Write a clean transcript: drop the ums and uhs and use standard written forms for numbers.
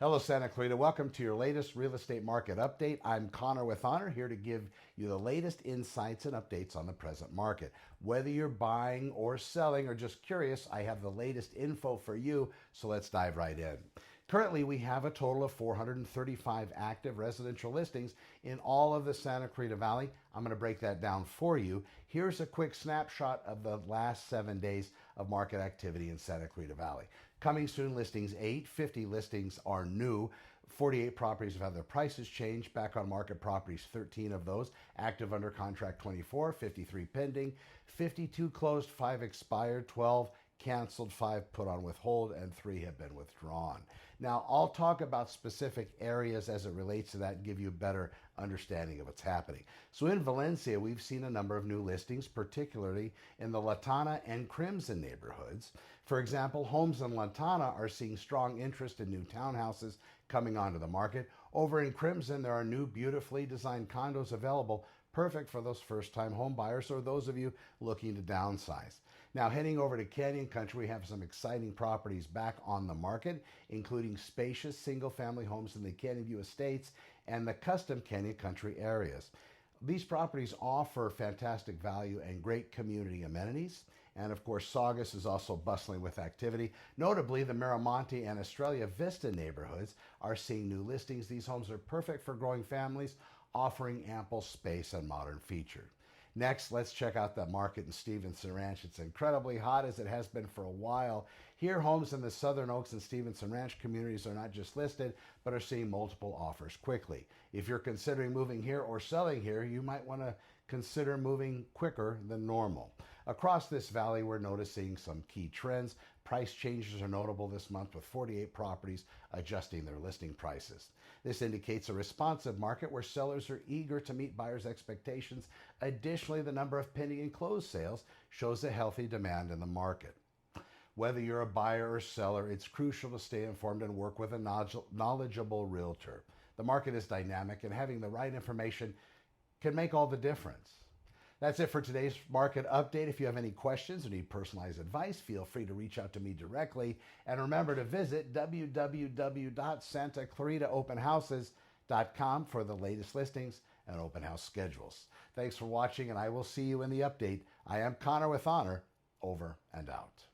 Hello, Santa Clarita. Welcome to your latest real estate market update. I'm Connor with Honor, here to give you the latest insights and updates on the present market. Whether you're buying or selling or just curious, I have the latest info for you, so let's dive right in. Currently, we have a total of 435 active residential listings in all of the Santa Clarita Valley. I'm going to break that down for you. Here's a quick snapshot of the last 7 days of market activity in Santa Clarita Valley. Coming soon, listings 8, 50 listings are new. 48 properties have had their prices changed. Back on market properties, 13 of those. Active under contract, 24, 53 pending, 52 closed, 5 expired, 12 canceled, 5 put on withhold, and 3 have been withdrawn. Now, I'll talk about specific areas as it relates to that and give you a better understanding of what's happening. So in Valencia, we've seen a number of new listings, particularly in the Lantana and Crimson neighborhoods. For example, homes in Lantana are seeing strong interest in new townhouses coming onto the market. Over in Crimson, there are new beautifully designed condos available, perfect for those first-time home buyers or those of you looking to downsize. Now, heading over to Canyon Country, we have some exciting properties back on the market, including spacious single-family homes in the Canyon View Estates and the custom Canyon Country areas. These properties offer fantastic value and great community amenities. And of course, Saugus is also bustling with activity. Notably, the Miramonte and Estrella Vista neighborhoods are seeing new listings. These homes are perfect for growing families, offering ample space and modern features. Next, let's check out that market in Stevenson Ranch. It's incredibly hot, as it has been for a while. Here, homes in the Southern Oaks and Stevenson Ranch communities are not just listed, but are seeing multiple offers quickly. If you're considering moving here or selling here, you might want to consider moving quicker than normal. Across this valley, we're noticing some key trends. Price changes are notable this month, with 48 properties adjusting their listing prices. This indicates a responsive market where sellers are eager to meet buyers' expectations. Additionally, the number of pending and closed sales shows a healthy demand in the market. Whether you're a buyer or seller, it's crucial to stay informed and work with a knowledgeable realtor. The market is dynamic, and having the right information can make all the difference. That's it for today's market update. If you have any questions or need personalized advice, feel free to reach out to me directly. And remember to visit www.santaclaritaopenhouses.com for the latest listings and open house schedules. Thanks for watching, and I will see you in the update. I am Connor with Honor, over and out.